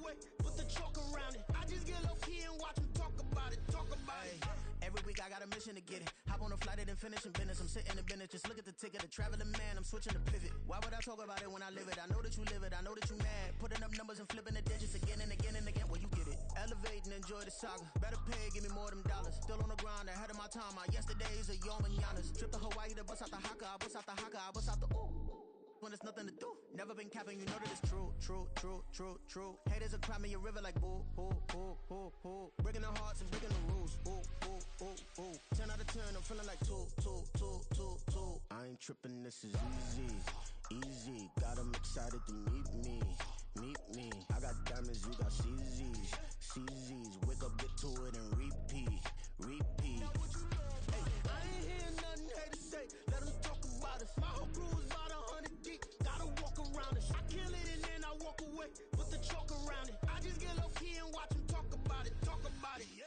away, put the chalk around it. I just get low key and watch them talk about it. Every week I got a mission to get it. Hop on a flight and then finish in business. I'm sitting in business, just look at the ticket. The traveling man, I'm switching to pivot. Why would I talk about it when I live it? I know that you live it, I know that you mad. Putting up numbers and flipping the digits again and again and again. Well, you get it. Elevate and enjoy the saga. Better pay, give me more them dollars. Still on the grind, ahead of my time. My yesterdays are yo mananas. Trip to Hawaii to bust out the haka. I bust out the haka, I bust out the ooh. When there's nothing to do. Never been capping, you know that it's true. Haters are crying me a river like boo, boo. Breaking their hearts and breaking the rules. Ooh. 10 out of 10, I'm feeling like two. I ain't tripping, this is easy. Got them excited to meet me. I got diamonds, you got CZs. Wake up, get to it and repeat. Hey, I ain't hear nothing haters say. Let them talk about us. My whole crew is about 100 deep. Gotta walk around us. I kill it and then I walk away. Put the chalk around it. I just get low key and watch them talk about it. Yeah.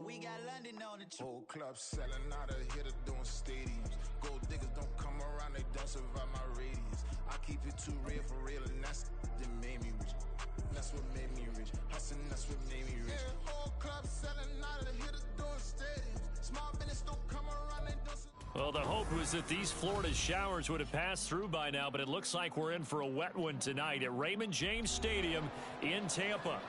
We got London on the trip. Whole club selling out of hitter doing stadiums. Gold diggers don't come around, they don't survive my radius. I keep it too real for real, and that's that made me rich. That's what made me rich. Hustling, that's what made me rich. Yeah, whole club selling out of hitter doing stadiums. Small business don't come around, they don't survive. Well, the hope was that these Florida showers would have passed through by now, but it looks like we're in for a wet one tonight at Raymond James Stadium in Tampa.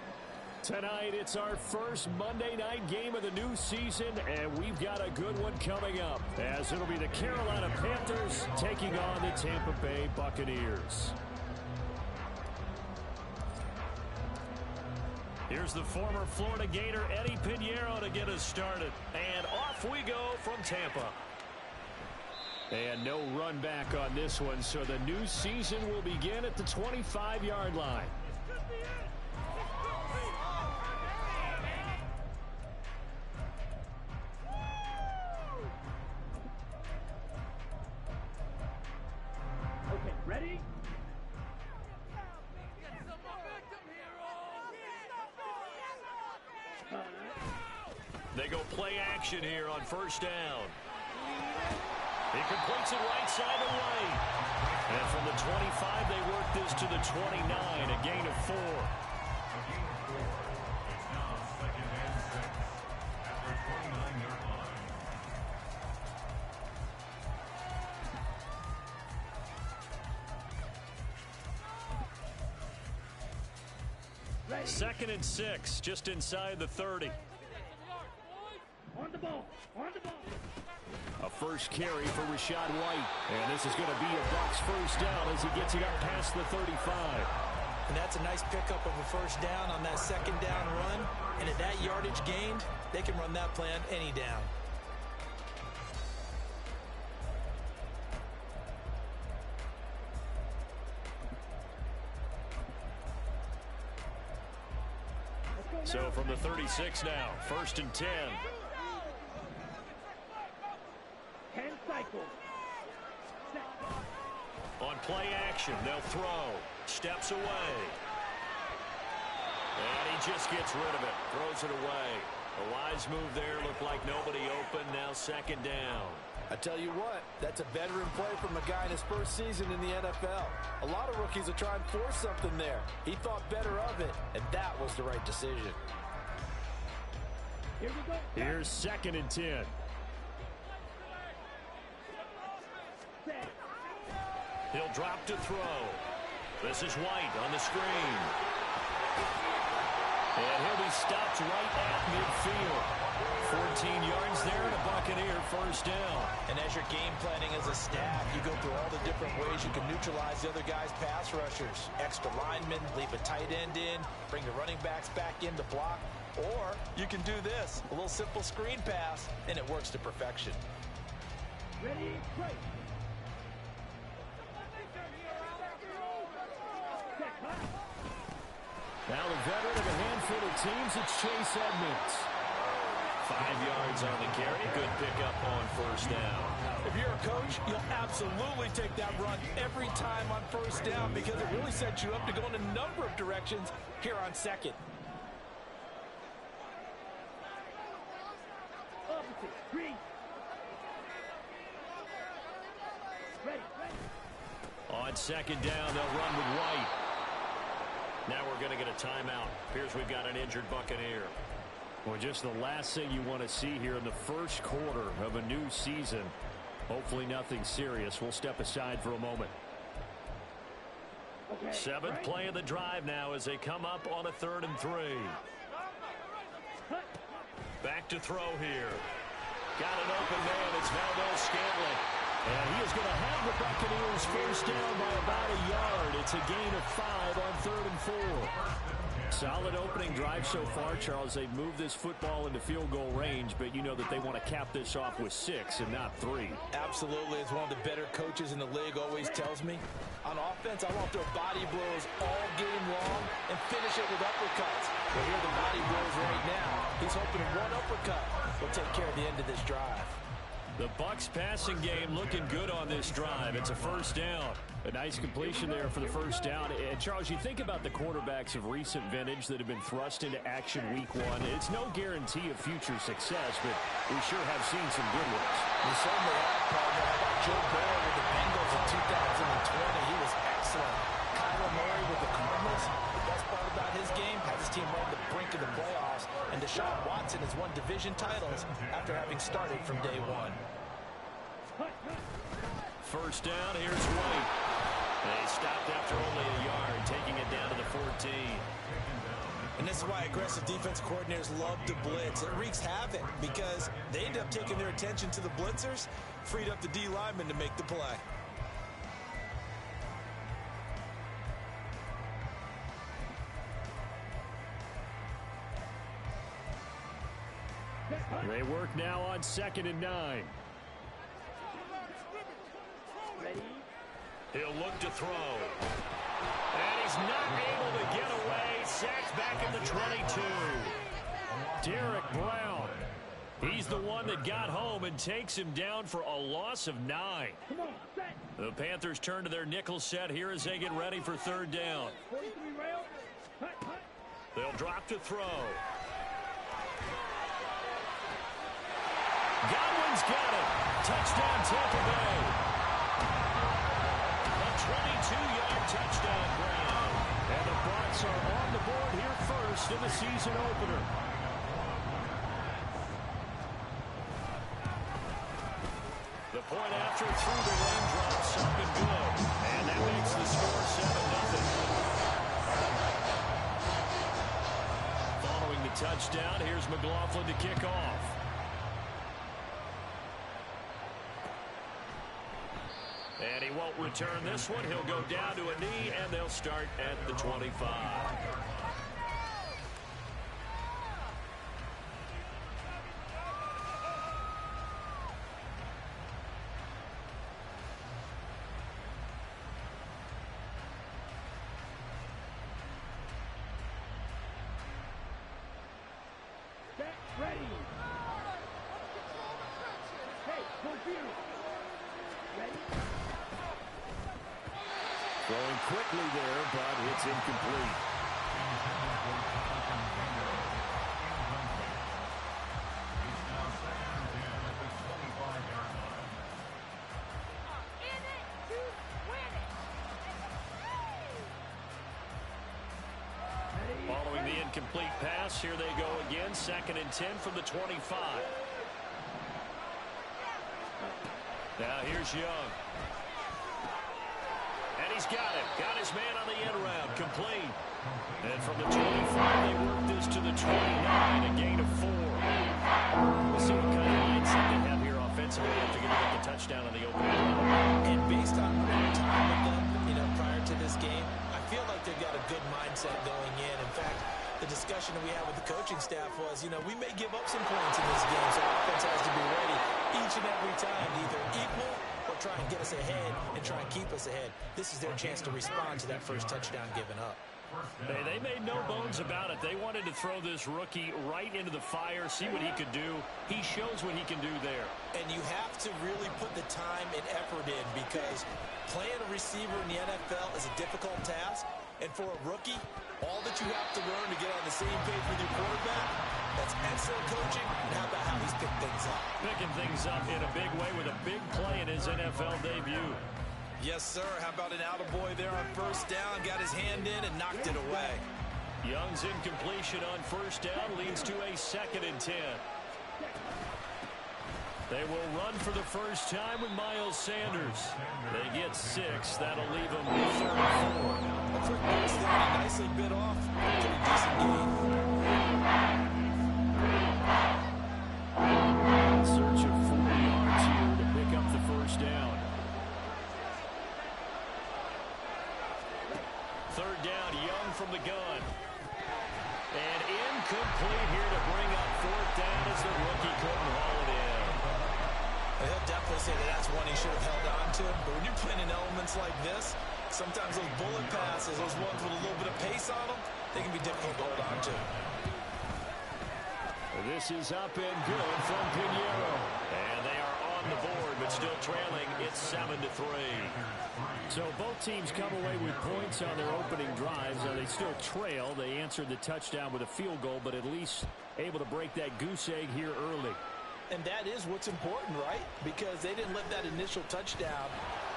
Tonight, it's our first Monday night game of the new season, and we've got a good one coming up, as it'll be the Carolina Panthers taking on the Tampa Bay Buccaneers. Here's the former Florida Gator Eddie Pinheiro to get us started, and off we go from Tampa. And no run back on this one, so the new season will begin at the 25-yard line. Ready? They go play action here on first down. He completes it right side away. And from the 25, they work this to the 29, a gain of 4. Second and 6, just inside the 30. On the ball. A first carry for Rachaad White. And this is going to be a Bucks first down as he gets it up past the 35. And that's a nice pickup of a first down on that second down run. And at that yardage gained, they can run that play on any down. So from the 36 now, first and 10. 10 cycles. On play action, they'll throw. Steps away. And he just gets rid of it. Throws it away. A wise move there. Looked like nobody open. Now second down. I tell you what, that's a veteran play from a guy in his first season in the NFL. A lot of rookies will try and force something there. He thought better of it, and that was the right decision. Here we go. Here's second and 10. He'll drop to throw. This is White on the screen. And he'll be stopped right at midfield. 14 yards there and a Buccaneer first down. And as you're game planning as a staff, you go through all the different ways you can neutralize the other guy's pass rushers. Extra linemen, leave a tight end in, bring the running backs back in to block. Or you can do this, a little simple screen pass, and it works to perfection. Ready, break. Now the veteran of a handful of teams, it's Chase Edmonds. 5 yards on the carry. Good pickup on first down. If you're a coach, you'll absolutely take that run every time on first down because it really sets you up to go in a number of directions here on second. On second down, they'll run with White. Now we're going to get a timeout. Appears we've got an injured Buccaneer. Well, just the last thing you want to see here in the first quarter of a new season. Hopefully nothing serious. We'll step aside for a moment. Seventh play of the drive now as they come up on a 3rd and 3. Back to throw here. Got an open man. It's Valdez-Scantling. And he is going to have the Buccaneers first down by about a yard. It's a gain of 5 on 3rd and 4. Solid opening drive so far, Charles. They've moved this football into field goal range, but you know that they want to cap this off with 6 and not 3. Absolutely. As one of the better coaches in the league always tells me, on offense, I want to throw body blows all game long and finish it with uppercuts. Well, here are the body blows right now. He's hoping one uppercut will take care of the end of this drive. The Bucks passing game looking good on this drive. It's a first down. A nice completion there for the first down. And, Charles, you think about the quarterbacks of recent vintage that have been thrust into action week 1. It's no guarantee of future success, but we sure have seen some good ones. We certainly have, partner. How about Joe Burrow with the Bengals in 2020? He was excellent. Kyler Murray with the Cardinals. The best part about his game, had his team on the brink of the playoffs. And Deshaun Watson has won division titles after having started from day 1. First down, here's White. They stopped after only a yard, taking it down to the 14. And this is why aggressive defense coordinators love to blitz. It wreaks havoc because they end up taking their attention to the blitzers, freed up the D lineman to make the play. They work now on 2nd and 9. He'll look to throw. And he's not able to get away. Sacked back at the 22. Derek Brown. He's the one that got home and takes him down for a loss of 9. The Panthers turn to their nickel set here as they get ready for 3rd down. They'll drop to throw. Godwin's got it. Touchdown, Tampa Bay. A 22-yard touchdown Brown. And the Bucks are on the board here first in the season opener. The point after through the raindrops up and good. And that makes the score 7-0. Following the touchdown, here's McLaughlin to kick off. And he won't return this one. He'll go down to a knee, and they'll start at the 25. Get ready. Hey, confused. Ready? Throwing quickly there, but it's incomplete. Following the incomplete pass, here they go again. 2nd and 10 from the 25. Now here's Young. And he's got it. Got his man on the end round. Complete. And from the 25, they work this to the 29, a gain of 4. We'll see what kind of mindset they have here offensively after getting the touchdown on the opening. And based on time with them, prior to this game, I feel like they've got a good mindset going in. In fact, the discussion that we had with the coaching staff was, we may give up some points in this game, so offense has to be ready each and every time to either equal or try and get us ahead and try and keep us ahead. This is their chance to respond to that first touchdown given up. Hey, they made no bones about it. They wanted to throw this rookie right into the fire, see what he could do. He shows what he can do there. And you have to really put the time and effort in because playing a receiver in the NFL is a difficult task. And for a rookie, all that you have to learn to get on the same page with your quarterback, that's excellent coaching. And how about how he's picked things up? Picking things up in a big way with a big play in his NFL debut. Yes, sir. How about an attaboy there on first down? Got his hand in and knocked it away. Young's incompletion on first down leads to a 2nd and 10. They will run for the first time with Miles Sanders. They get 6. That'll leave them with 34. A quick pass there, and nicely bit off. Pretty decent gain. Search of 4 yards here to pick up the first down. 3rd down, Young from the gun. And incomplete here to bring up 4th down as the rookie couldn't haul it in. He'll definitely say that that's one he should have held on to. But when you're playing in elements like this, sometimes those bullet passes, those ones with a little bit of pace on them, they can be difficult to hold on to. This is up and good from Pinheiro. And they are on the board, but still trailing. It's 7-3. So both teams come away with points on their opening drives. Now they still trail. They answered the touchdown with a field goal, but at least able to break that goose egg here early. And that is what's important, right? Because they didn't let that initial touchdown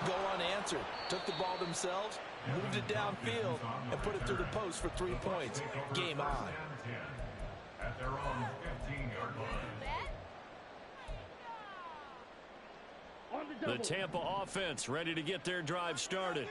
go unanswered. Took the ball themselves, moved it downfield, and put it through the post for 3 points. Game on. At their own 15-yard line. The Tampa offense ready to get their drive started.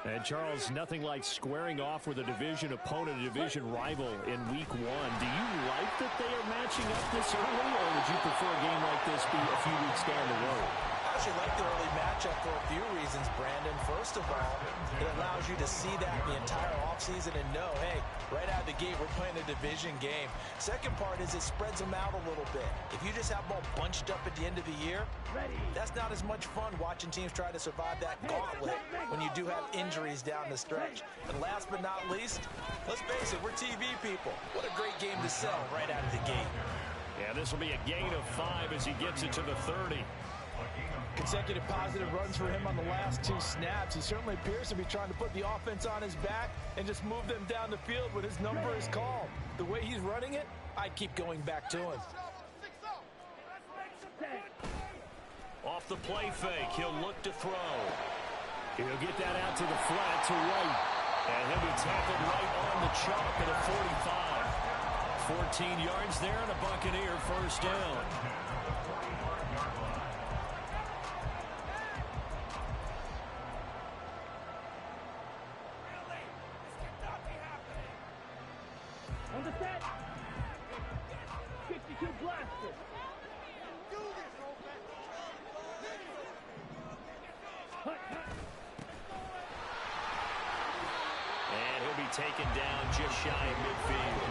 And, Charles, nothing like squaring off with a division opponent, a division rival in Week 1. Do you like that they are matching up this early, or would you prefer a game like this be a few weeks down the road? I actually like the early matchup for a few reasons, Brandon. First of all, it allows you to see that the entire offseason and know, hey, right out of the gate, we're playing a division game. Second part is it spreads them out a little bit. If you just have them all bunched up at the end of the year, that's not as much fun watching teams try to survive that gauntlet when you do have injuries down the stretch. And last but not least, let's face it, we're TV people. What a great game to sell right out of the gate. Yeah, this will be a gain of 5 as he gets it to the 30. Consecutive positive runs for him on the last 2 snaps. He certainly appears to be trying to put the offense on his back and just move them down the field when his number is called. The way he's running it, I'd keep going back to him. Off the play fake, he'll look to throw. He'll get that out to the flat to right. And he'll be tackled right on the chalk at a 45. 14 yards there and a Buccaneer first down. On the set. 62 blaster. Do this, And he'll be taken down just shy of midfield.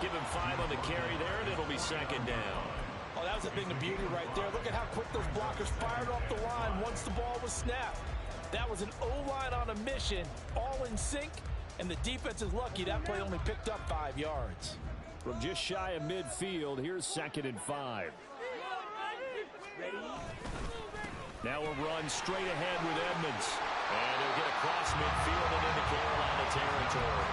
Give him 5 on the carry there, and it'll be 2nd down. Oh, that was a thing of beauty right there. Look at how quick those blockers fired off the line once the ball was snapped. That was an O-line on a mission, all in sync, and the defense is lucky that play only picked up 5 yards. From just shy of midfield, here's 2nd and 5. Now we'll run straight ahead with Edmonds. And he'll get across midfield and into Carolina territory.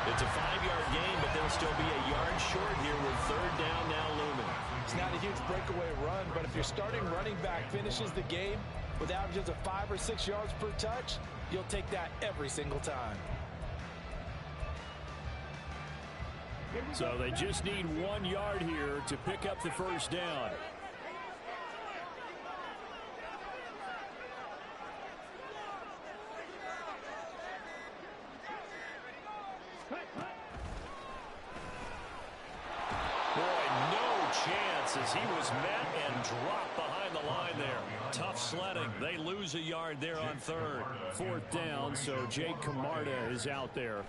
It's a 5-yard gain, but they'll still be a yard short here with 3rd down now looming. It's not a huge breakaway run, but if your starting running back finishes the game with averages of 5 or 6 yards per touch, you'll take that every single time. So they just need 1 yard here to pick up the first down. Boy, no chance as he was met and dropped behind the line there. Tough sledding. They lose a yard there on 3rd. 4th down, so Jake Camarda is out there.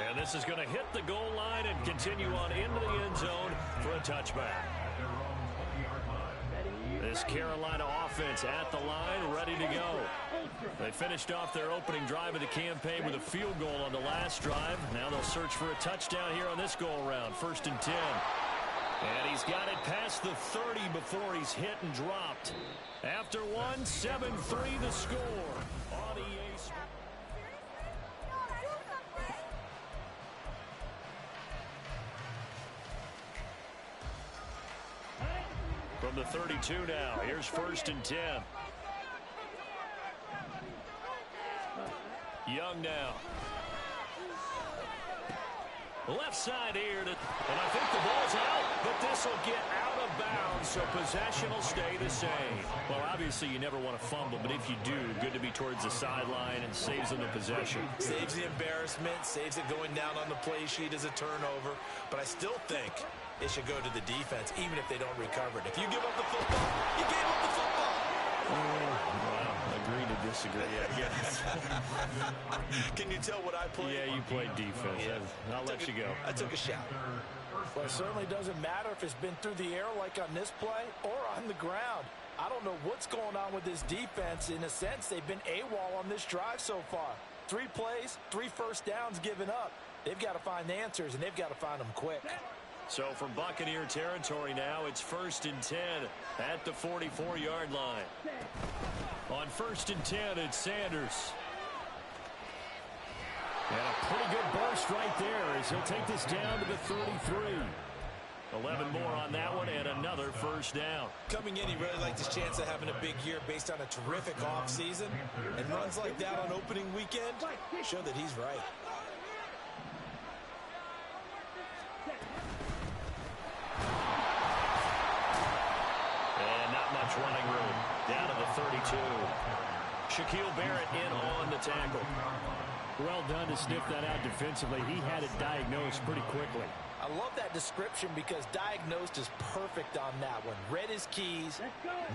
And this is going to hit the goal line and continue on into the end zone for a touchback. This Carolina offense at the line, ready to go. They finished off their opening drive of the campaign with a field goal on the last drive. Now they'll search for a touchdown here on this go-around. 1st and 10. And he's got it past the 30 before he's hit and dropped. After one, 7-3 the score on EA Sports. from the 32 now. Here's 1st and 10. Young now. Left side here, and I think the ball's out, but this will get out of bounds, so possession will stay the same. Well, obviously you never want to fumble, but if you do, good to be towards the sideline and saves them the possession. Saves the embarrassment, saves it going down on the play sheet as a turnover, but I still think it should go to the defense, even if they don't recover it. If you give up the football, you gave up the football. Well, agree to disagree, I guess. Can you tell what I played? Yeah, you played defense. Yeah. I'll let you go. I took a shot. Well, it certainly doesn't matter if it's been through the air like on this play or on the ground. I don't know what's going on with this defense. In a sense, they've been AWOL on this drive so far. 3 plays, 3 first downs given up. They've got to find answers, and they've got to find them quick. So from Buccaneer territory now, it's 1st and 10 at the 44-yard line. On 1st and 10, it's Sanders. And a pretty good burst right there as he'll take this down to the 33. 11 more on that one and another first down. Coming in, he really liked his chance of having a big year based on a terrific offseason. And runs like that on opening weekend show that he's right. And not much running room. Down to the 32. Shaquille Barrett in on the tackle. Well done to sniff that out defensively. He had it diagnosed pretty quickly. I love that description because diagnosed is perfect on that one. Read his keys,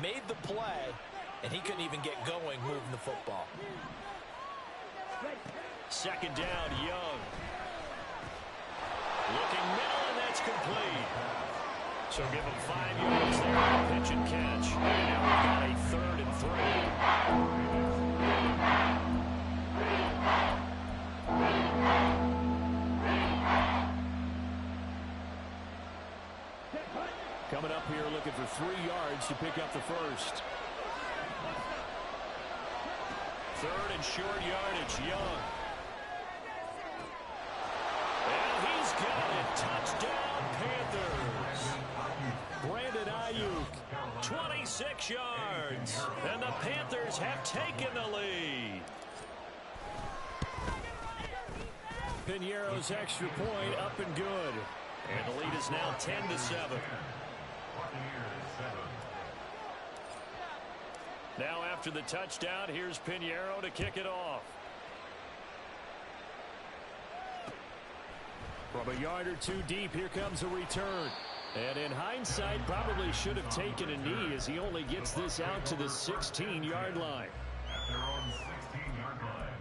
made the play, and he couldn't even get going moving the football. 2nd down, Young. Looking middle, and that's complete. So give him 5 yards there, pitch and catch. And now we've got a 3rd and 3. Coming up here looking for 3 yards to pick up the first. 3rd and short yardage, Young. And he's got it. Touchdown, Panthers. Brandon Ayuk, 26 yards. And the Panthers have taken the lead. Piñeiro's extra point up and good. And the lead is now 10-7. Now after the touchdown, here's Piñeiro to kick it off. From a yard or 2 deep, here comes a return. And in hindsight, probably should have taken a knee as he only gets this out to the 16-yard line. At their own 16-yard line.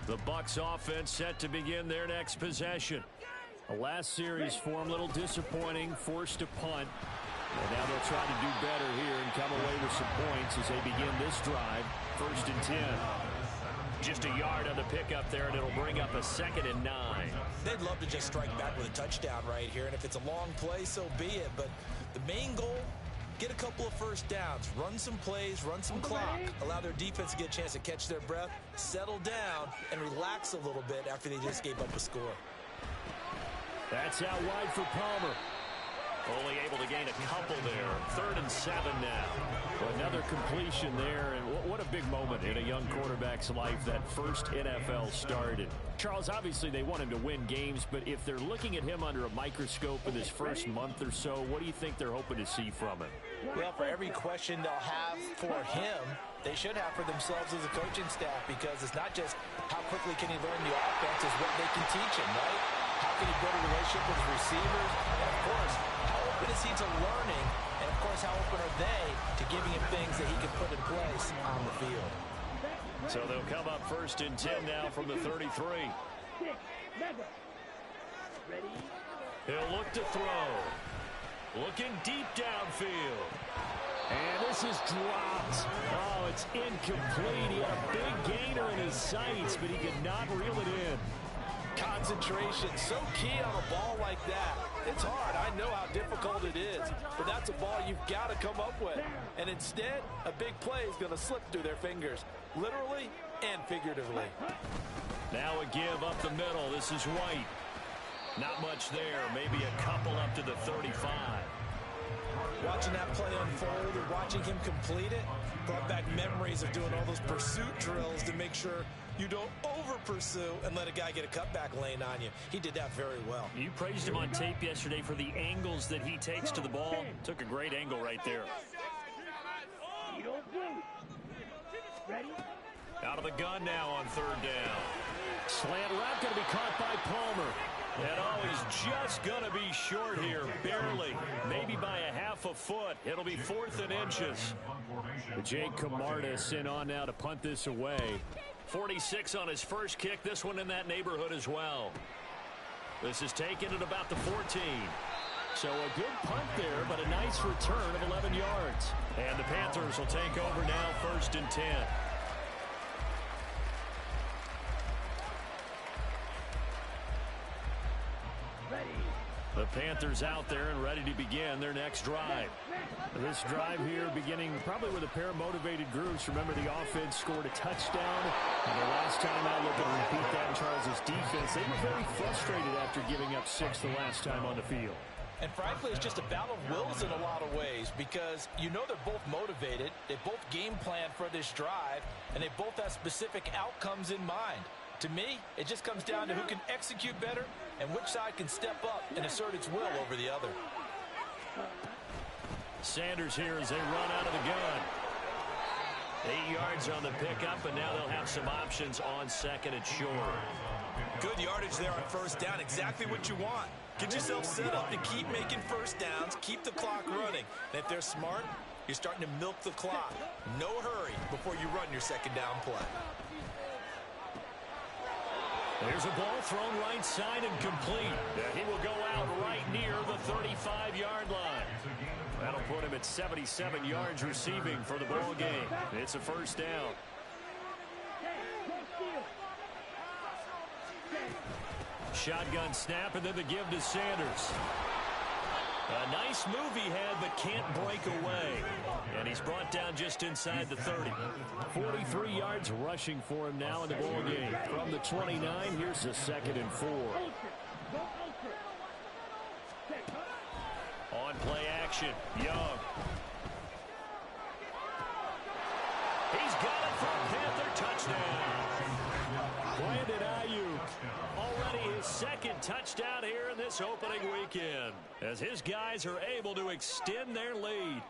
The Bucks offense set to begin their next possession. The last series for him, a little disappointing, forced a punt. And now they'll try to do better here and come away with some points as they begin this drive. 1st and 10. Just a yard on the pickup there, and it'll bring up a 2nd and 9. They'd love to just strike back with a touchdown right here, and if it's a long play, so be it. But the main goal, get a couple of first downs, run some plays, run some clock, allow their defense to get a chance to catch their breath, settle down, and relax a little bit after they just gave up a score. That's out wide for Palmer. Only able to gain a couple there. 3rd and 7 now. Well, another completion there, and what a big moment in a young quarterback's life, that first NFL started. Charles, obviously they want him to win games, but if they're looking at him under a microscope in his first month or so, what do you think they're hoping to see from him? Well, for every question they'll have for him, they should have for themselves as a coaching staff, because it's not just how quickly can he learn the offense, it's what they can teach him, right? How can he build a relationship with his receivers? And, of course, how open is he to learning? And, of course, how open are they to giving him things that he can put in place on the field? So they'll come up 1st and 10 now from the 33. He'll look to throw. Looking deep downfield. And this is dropped. Oh, it's incomplete. He had a big gainer in his sights, but he could not reel it in. Concentration, so key on a ball like that. It's hard. I know how difficult it is, but that's a ball you've got to come up with. And instead, a big play is going to slip through their fingers, literally and figuratively. Now a give up the middle. This is White. Not much there. Maybe a couple up to the 35. Watching that play unfold or watching him complete it brought back memories of doing all those pursuit drills to make sure you don't over-pursue and let a guy get a cutback lane on you. He did that very well. You praised him on tape yesterday for the angles that he takes to the ball. Took a great angle right there. Out of the gun now on third down. Slant route going to be caught by Palmer. And he's just going to be short here, barely, maybe by a half a foot. It'll be 4th and inches. Jake Camardas in on now to punt this away. 46 on his first kick, this one in that neighborhood as well. This is taken at about the 14. So a good punt there, but a nice return of 11 yards. And the Panthers will take over now, 1st and 10. The Panthers out there and ready to begin their next drive. This drive here beginning probably with a pair of motivated groups. Remember, the offense scored a touchdown. And the last time out, looking to repeat that in Charles' defense, they were very frustrated after giving up 6 the last time on the field. And frankly, it's just a battle of wills in a lot of ways because you know they're both motivated. They both game plan for this drive, and they both have specific outcomes in mind. To me, it just comes down to who can execute better and which side can step up and assert its will over the other. Sanders here as they run out of the gun. 8 yards on the pickup, and now they'll have some options on 2nd and short. Good yardage there on 1st down. Exactly what you want. Get yourself set up to keep making 1st downs, keep the clock running. And if they're smart, you're starting to milk the clock. No hurry before you run your 2nd down play. There's a ball thrown right side and complete. He will go out right near the 35-yard line. That'll put him at 77 yards receiving for the ball game. It's a 1st down. Shotgun snap, and then the give to Sanders. A nice move he had, but can't break away. And he's brought down just inside the 30. 43 yards rushing for him now in the ball game. From the 29, here's the 2nd and 4. On play action, Young. He's got it for a Panther touchdown. Brandon Ayuk, already his 2nd touchdown here in this opening weekend, as his guys are able to extend their lead.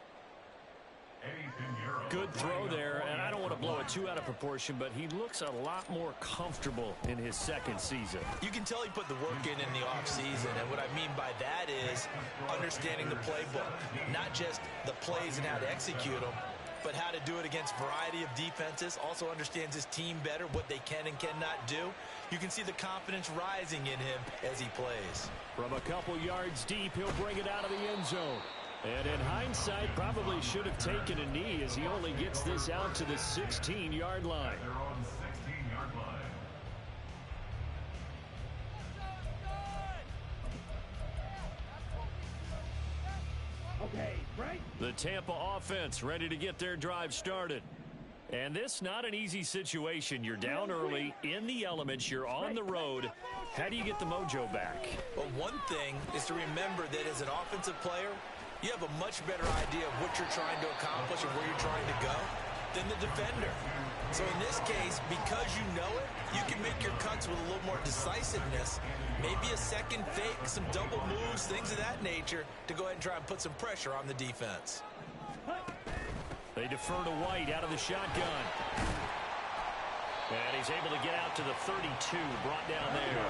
Good throw there, and I don't want to blow it too out of proportion, but he looks a lot more comfortable in his 2nd season. You can tell he put the work in the offseason, and what I mean by that is understanding the playbook, not just the plays and how to execute them, but how to do it against a variety of defenses. Also understands his team better, what they can and cannot do. You can see the confidence rising in him as he plays. From a couple yards deep, he'll bring it out of the end zone. And in hindsight, probably should have taken a knee as he only gets this out to the 16-yard line. They're on the 16-yard line. Okay, right? The Tampa offense ready to get their drive started. And this not an easy situation. You're down early, in the elements, you're on the road. How do you get the mojo back? Well, one thing is to remember that as an offensive player, you have a much better idea of what you're trying to accomplish and where you're trying to go than the defender. So in this case, because you know it, you can make your cuts with a little more decisiveness. Maybe a second fake, some double moves, things of that nature to go ahead and try and put some pressure on the defense. They defer to White out of the shotgun. And he's able to get out to the 32, brought down there.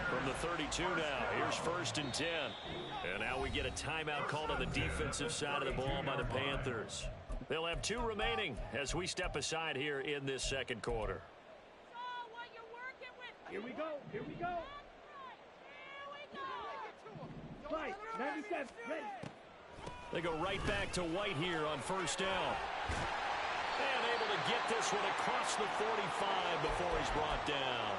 From the 32 now, here's 1st and 10. And now we get a timeout called on the defensive side of the ball by the Panthers. They'll have 2 remaining as we step aside here in this 2nd quarter. Here we go. Here we go. Right, 97, ready. They go right back to White here on 1st down. And able to get this one across the 45 before he's brought down.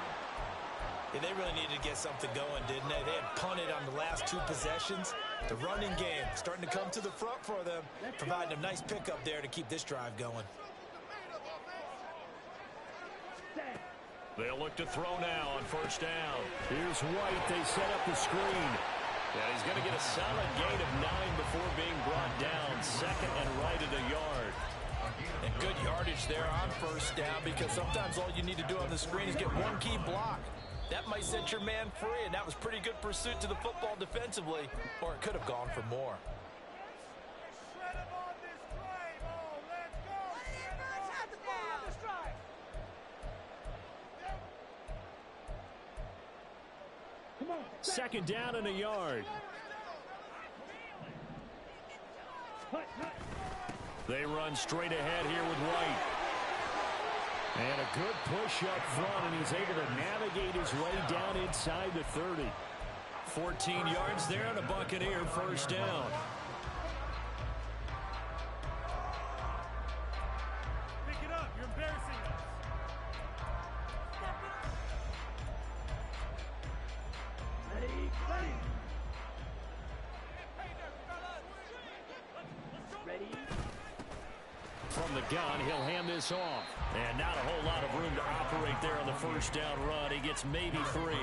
Yeah, they really needed to get something going, didn't they? They had punted on the last 2 possessions. The running game starting to come to the front for them, providing a nice pickup there to keep this drive going. Set. They'll look to throw now on first down. Here's White. They set up the screen. And he's going to get a solid gain of 9 before being brought down. Second and right at a yard. And good yardage there on first down, because sometimes all you need to do on the screen is get one key block. That might set your man free, and that was pretty good pursuit to the football defensively, or it could have gone for more. Second down and a yard. They run straight ahead here with White. And a good push up front, and he's able to navigate his way down inside the 30. 14 yards there on a Buccaneer first down. Pick it up. You're embarrassing us. Ready. Ready. From the gun, he'll hand this off. And not a whole lot of room to operate there on the first down run. He gets maybe 3.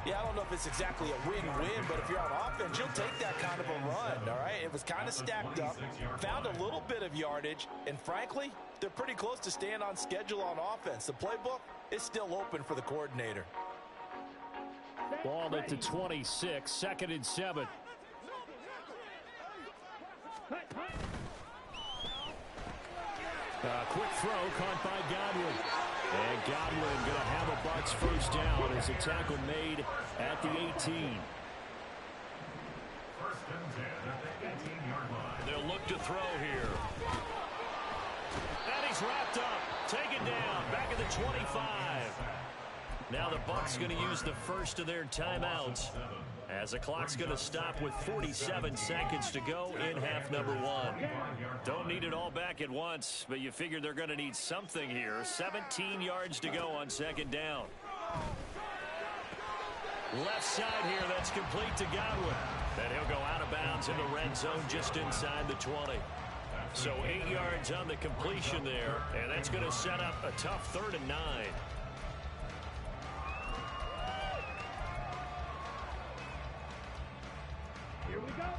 Yeah, I don't know if it's exactly a win-win, but if you're on offense, you'll take that kind of a run, all right? It was kind of stacked up, found a little bit of yardage, and frankly, they're pretty close to staying on schedule on offense. The playbook is still open for the coordinator. Ball at the 26, second and 7. Quick throw caught by Godwin. And Godwin going to have a Bucks first down as a tackle made at the 18. First and 10 at the 18-yard line. They'll look to throw here. And he's wrapped up. Taken down. Back at the 25. Now the Bucks going to use the first of their timeouts, as the clock's going to stop with 47 seconds to go in half number 1. Don't need it all back at once, but you figure they're going to need something here. 17 yards to go on second down. Left side here, that's complete to Godwin. Then he'll go out of bounds in the red zone just inside the 20. So 8 yards on the completion there, and that's going to set up a tough 3rd and 9.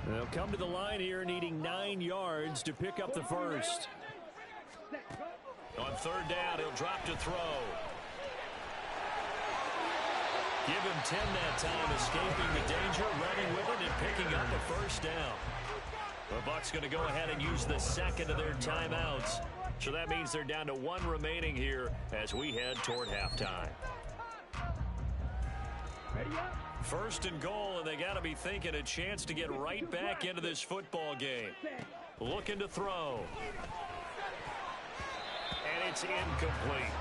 They'll come to the line here needing 9 yards to pick up the first. On third down, he'll drop to throw. Give him 10 that time, escaping the danger, running with it, and picking up the first down. The Bucks going to go ahead and use the second of their timeouts. So that means they're down to 1 remaining here as we head toward halftime. Ready up. First and goal, and they got to be thinking a chance to get right back into this football game. Looking to throw. And it's incomplete.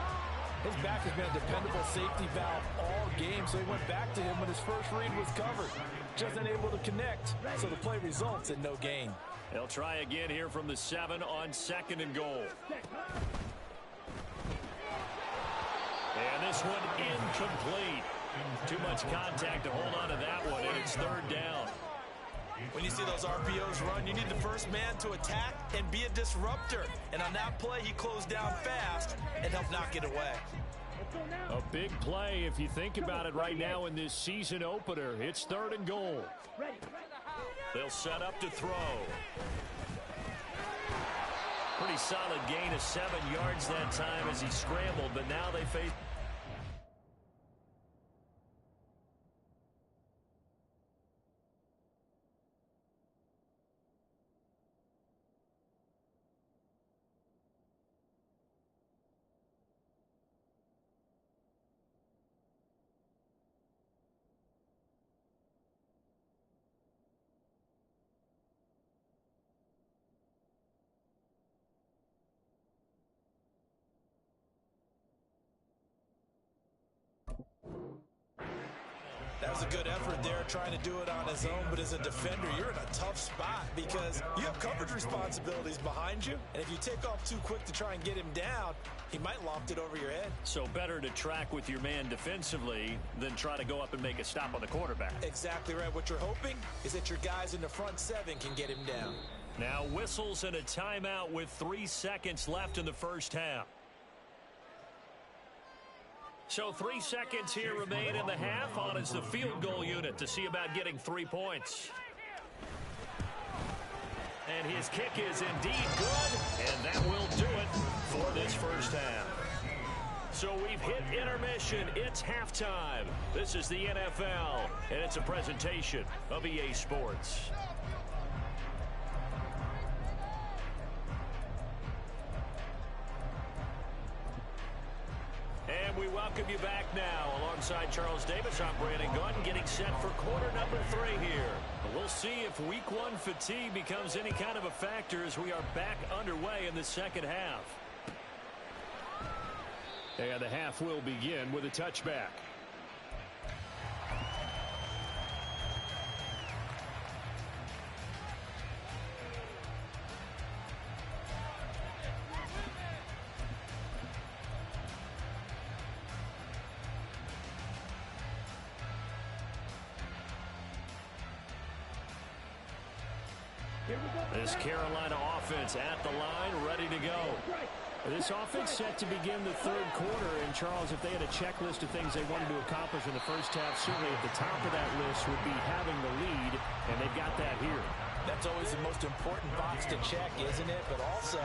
His back has been a dependable safety valve all game, so he went back to him when his first read was covered. Just unable to connect, so the play results in no gain. They'll try again here from the 7 on second and goal. And this one incomplete. Too much contact to hold on to that one, and it's third down. When you see those RPOs run, you need the first man to attack and be a disruptor. And on that play, he closed down fast and helped knock it away. A big play if you think about it right now in this season opener. It's third and goal. They'll set up to throw. Pretty solid gain of 7 yards that time as he scrambled, but now they face... That was a good effort there, trying to do it on his own, but as a defender, you're in a tough spot because you have coverage responsibilities behind you, and if you take off too quick to try and get him down, he might loft it over your head. So better to track with your man defensively than try to go up and make a stop on the quarterback. Exactly right. What you're hoping is that your guys in the front 7 can get him down. Now whistles and a timeout with 3 seconds left in the first half. So 3 seconds here remain in the half. On is the field goal unit to see about getting 3 points. And his kick is indeed good, and that will do it for this first half. So we've hit intermission. It's halftime. This is the NFL, and it's a presentation of EA Sports. And we welcome you back now. Alongside Charles Davis, I'm Brandon Gunn, getting set for quarter number 3 here. We'll see if week 1 fatigue becomes any kind of a factor as we are back underway in the second half. And the half will begin with a touchback. This Carolina offense at the line, ready to go. This offense set to begin the third quarter. And, Charles, if they had a checklist of things they wanted to accomplish in the first half, certainly at the top of that list would be having the lead, and they've got that here. That's always the most important box to check, isn't it? But also,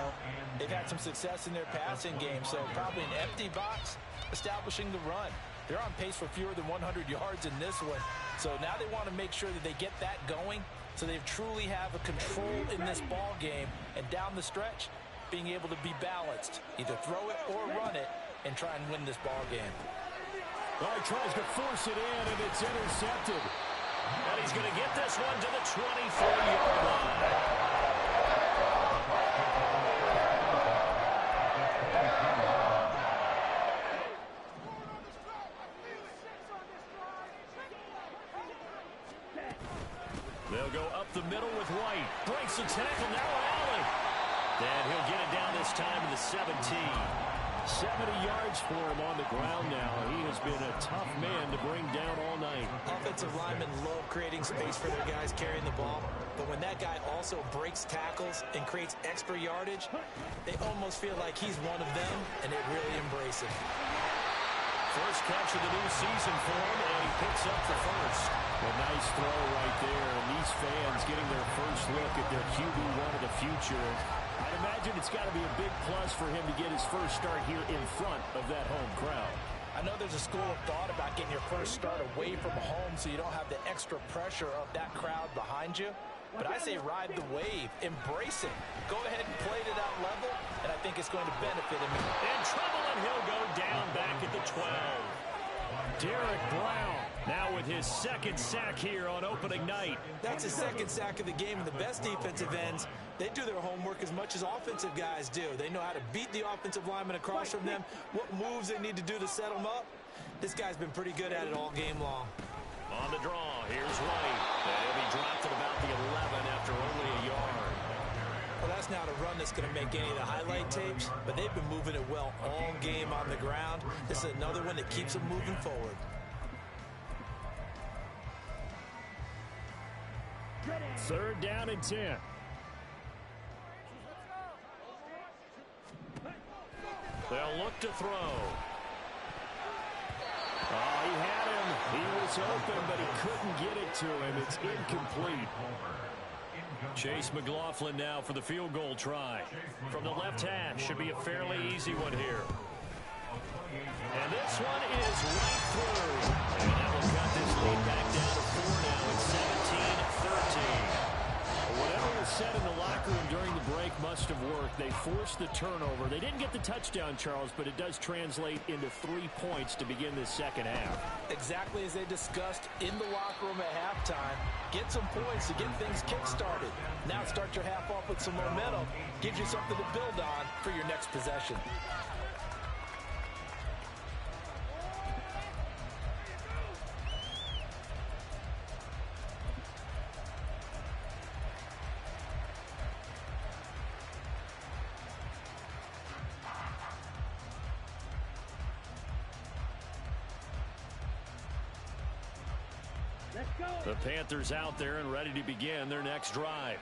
they've had some success in their passing game, so probably an empty box establishing the run. They're on pace for fewer than 100 yards in this one, so now they want to make sure that they get that going so they truly have a control in this ball game, and down the stretch, being able to be balanced, either throw it or run it, and try and win this ball game. Well, he tries to force it in, and it's intercepted. And he's going to get this one to the 23-yard line. They'll go up the middle with White. Breaks the tackle, now Allen. And he'll get it down this time to the 17. 70 yards for him on the ground now. He has been a tough man to bring down all night. Offensive linemen love creating space for their guys carrying the ball, but when that guy also breaks tackles and creates extra yardage, they almost feel like he's one of them, and they really embrace him. First catch of the new season for him, and he picks up the first. A nice throw right there, and these fans getting their first look at their QB1 of the future. I'd imagine it's got to be a big plus for him to get his first start here in front of that home crowd. I know there's a school of thought about getting your first start away from home so you don't have the extra pressure of that crowd behind you. But I say ride the wave, embrace it. Go ahead and play to that level, and I think it's going to benefit him. In trouble, and he'll go down back at the 12. Derek Brown now with his second sack here on opening night. That's his second sack of the game, and the best defensive ends, they do their homework as much as offensive guys do. They know how to beat the offensive lineman across from them, what moves they need to do to set them up. This guy's been pretty good at it all game long. On the draw, here's White. And he'll be dropped at about the 11 after only a yard. Well, that's not a run that's going to make any of the highlight tapes, but they've been moving it well all game on the ground. This is another one that keeps them moving forward. Third down and 10. They'll look to throw. Oh, he had him. He was open, but he couldn't get it to him. It's incomplete. Chase McLaughlin now for the field goal try. From the left hash, should be a fairly easy one here. And this one is right through. And that will cut this lead back down to 4 now. It's 17-13. Whatever was said in the locker room during the break must have worked. They forced the turnover. They didn't get the touchdown, Charles, but it does translate into 3 points to begin this second half. Exactly as they discussed in the locker room at halftime. Get some points to get things kick-started. Now start your half off with some momentum. Gives you something to build on for your next possession. The Panthers out there and ready to begin their next drive.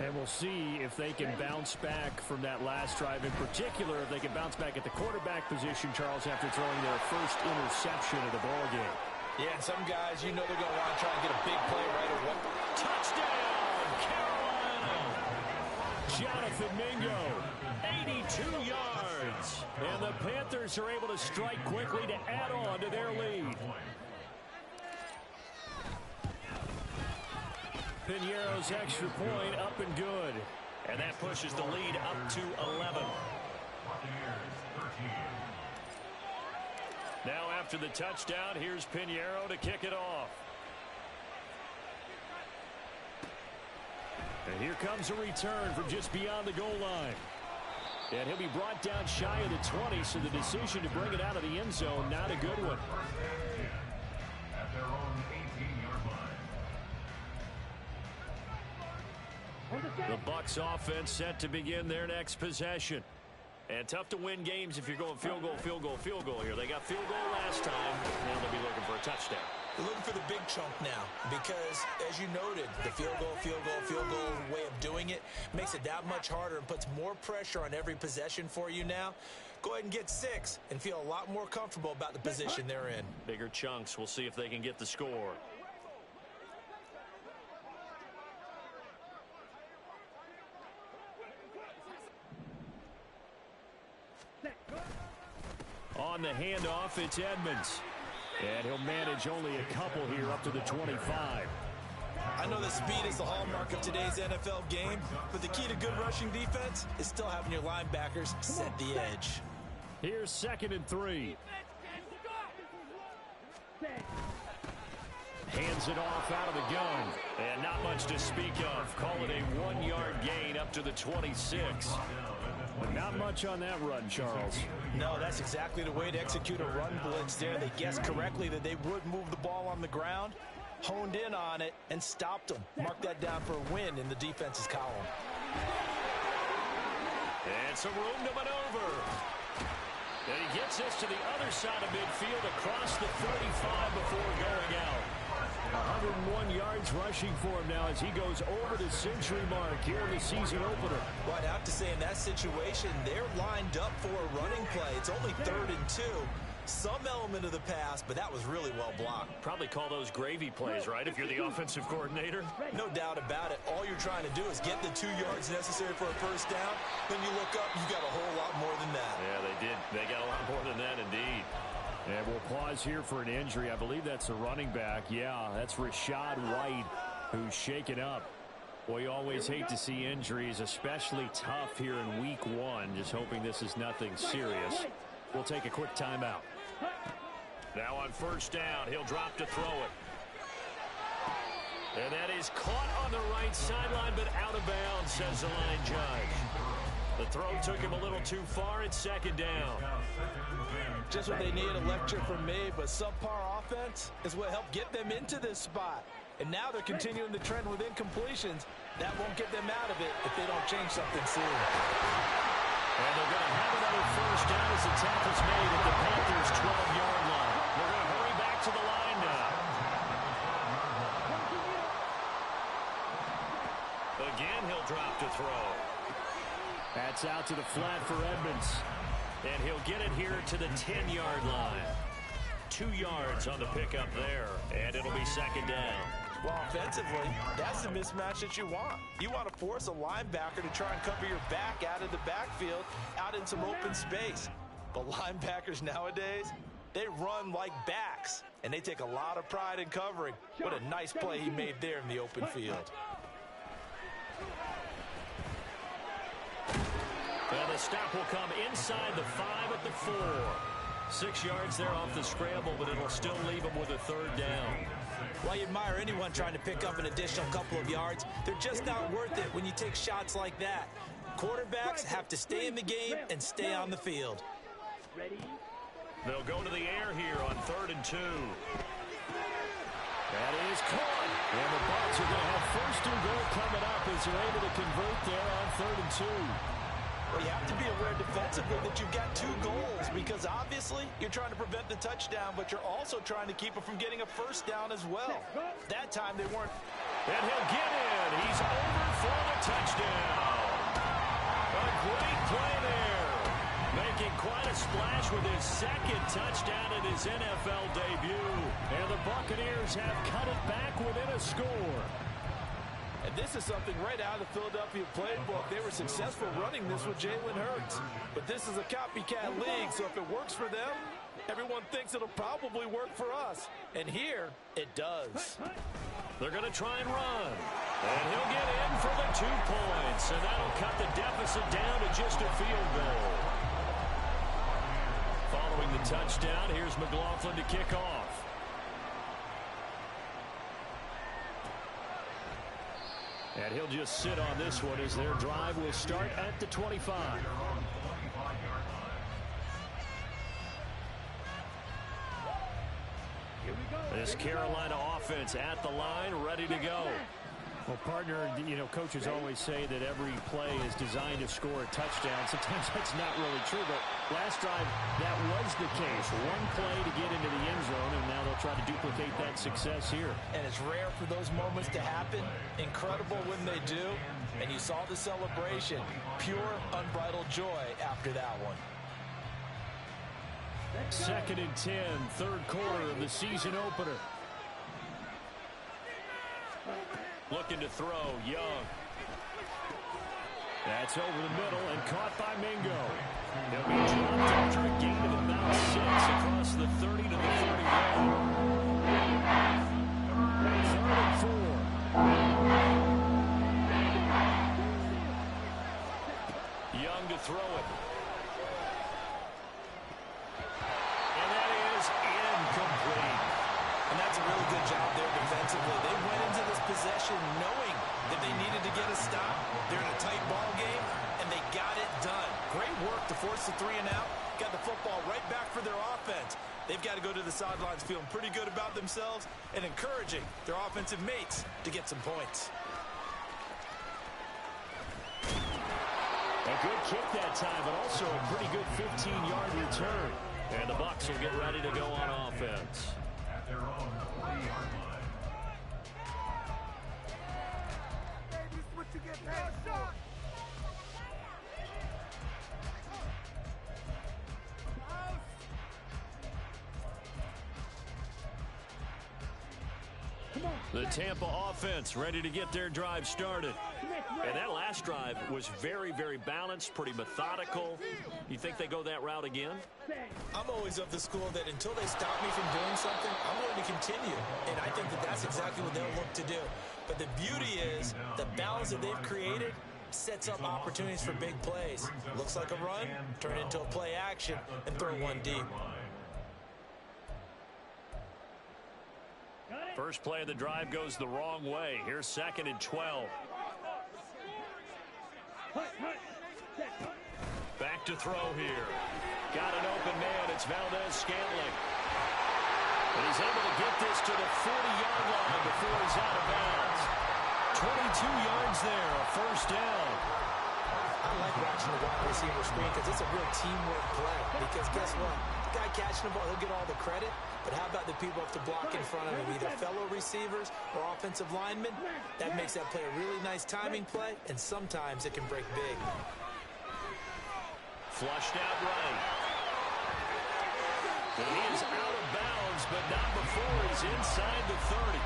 And we'll see if they can bounce back from that last drive. In particular, if they can bounce back at the quarterback position, Charles, after throwing their first interception of the ballgame. Yeah, some guys, you know they're going to want to try and get a big play right away. Touchdown, Carolina! Jonathan Mingo, 82 yards. And the Panthers are able to strike quickly to add on to their lead. Piñeiro's extra point up and good. And that pushes the lead up to 11. Now after the touchdown, here's Piñeiro to kick it off. And here comes a return from just beyond the goal line. And he'll be brought down shy of the 20, so the decision to bring it out of the end zone, not a good one. At their own 18-yard line. The Bucks offense set to begin their next possession. And tough to win games if you're going field goal, field goal, field goal here. They got field goal last time. Now they'll be looking for a touchdown. They're looking for the big chunk now because, as you noted, the field goal way of doing it makes it that much harder and puts more pressure on every possession for you now. Go ahead and get 6 and feel a lot more comfortable about the position they're in. Bigger chunks. We'll see if they can get the score. On the handoff, it's Edmonds. And he'll manage only a couple here up to the 25. I know that speed is the hallmark of today's NFL game, but the key to good rushing defense is still having your linebackers set the edge. Here's 2nd and 3. Hands it off out of the gun. And not much to speak of. Call it a 1-yard gain up to the 26. But not much on that run, Charles. No, that's exactly the way to execute a run blitz there. They guessed correctly that they would move the ball on the ground, honed in on it, and stopped them. Mark that down for a win in the defense's column. And some room to maneuver. And he gets us to the other side of midfield across the 35 before going out. 101 yards rushing for him now as he goes over the century mark here in the season opener. Well, I'd have to say in that situation, they're lined up for a running play. It's only 3rd and 2. Some element of the pass, but that was really well blocked. Probably call those gravy plays, right, if you're the offensive coordinator? No doubt about it. All you're trying to do is get the 2 yards necessary for a first down. Then you look up, you got a whole lot more than that. Yeah, they did. They got a lot more than that, indeed. And we'll pause here for an injury. I believe that's a running back. Yeah, that's Rashad White, who's shaken up. Boy, you always hate to see injuries, especially tough here in week 1. Just hoping this is nothing serious. We'll take a quick timeout. Now on first down, he'll drop to throw it. And that is caught on the right sideline, but out of bounds, says the line judge. The throw took him a little too far. It's 2nd down. Just what they need, a lecture from me, but subpar offense is what helped get them into this spot. And now they're continuing the trend with incompletions. That won't get them out of it if they don't change something soon. And they're going to have another first down as the tackle's made at the Panthers' 12-yard line. They're going to hurry back to the line now. Again, he'll drop to throw. That's out to the flat for Edmonds. And he'll get it here to the 10-yard line. 2 yards on the pickup there, and it'll be 2nd down. Well, offensively, that's the mismatch that you want. You want to force a linebacker to try and cover your back out of the backfield, out in some open space. But linebackers nowadays, they run like backs, and they take a lot of pride in covering. What a nice play he made there in the open field. Well, the stop will come inside the 5 at the 4. 6 yards there off the scramble, but it'll still leave them with a 3rd down. Well, you admire anyone trying to pick up an additional couple of yards. They're just not worth it when you take shots like that. Quarterbacks have to stay in the game and stay on the field. They'll go to the air here on 3rd and 2. That is caught. And the Bucks are going to have 1st and goal coming up as they're able to convert there on 3rd and 2. Well, you have to be aware defensively that you've got 2 goals because obviously you're trying to prevent the touchdown, but you're also trying to keep it from getting a first down as well. That time they weren't. And he'll get in. He's over for the touchdown. A great play there. Making quite a splash with his 2nd touchdown in his NFL debut. And the Buccaneers have cut it back within a score. And this is something right out of the Philadelphia playbook. They were successful running this with Jalen Hurts. But this is a copycat league, so if it works for them, everyone thinks it'll probably work for us. And here, it does. They're going to try and run. And he'll get in for the 2 points. And that'll cut the deficit down to just a field goal. Following the touchdown, here's McLaughlin to kick off. And he'll just sit on this one as their drive will start at the 25. This Carolina offense at the line, ready to go. Well, partner, coaches always say that every play is designed to score a touchdown. Sometimes that's not really true, but last drive, that was the case. 1 play to get into the end zone, and now they'll try to duplicate that success here. And it's rare for those moments to happen. Incredible when they do. And you saw the celebration. Pure, unbridled joy after that one. 2nd and 10, 3rd quarter of the season opener. Looking to throw, Young. That's over the middle and caught by Mingo. He'll be dropped after a gain of about 6 across the 30 to the 31. 3rd and 4. Young to throw it. And that is incomplete. And that's a really good job there defensively. They went into this possession knowing that they needed to get a stop. They're in a tight ball game, and they got it done. Great work to force the 3 and out. Got the football right back for their offense. They've got to go to the sidelines feeling pretty good about themselves and encouraging their offensive mates to get some points. A good kick that time, but also a pretty good 15-yard return. And the Bucks will get ready to go on offense. At their own 40-yard line. The Tampa offense ready to get their drive started. And that last drive was very, very balanced, pretty methodical. You think they go that route again? I'm always of the school that until they stop me from doing something, I'm going to continue. And I think that that's exactly what they'll look to do. But the beauty is the balance that they've created sets up opportunities for big plays. Looks like a run, turn into a play action, and throw one deep. First play of the drive goes the wrong way. Here's 2nd and 12. Back to throw here. Got an open man. It's Valdez-Scantling. And he's able to get this to the 40-yard line before he's out of bounds. 22 yards there, a first down. I like watching the wide receiver screen because it's a real teamwork play. Because guess what? The guy catching the ball, he'll get all the credit. But how about the people up to block in front of him, either fellow receivers or offensive linemen? That makes that play a really nice timing play, and sometimes it can break big. Flushed out right. And he is out of bounds, but not before he's inside the 30.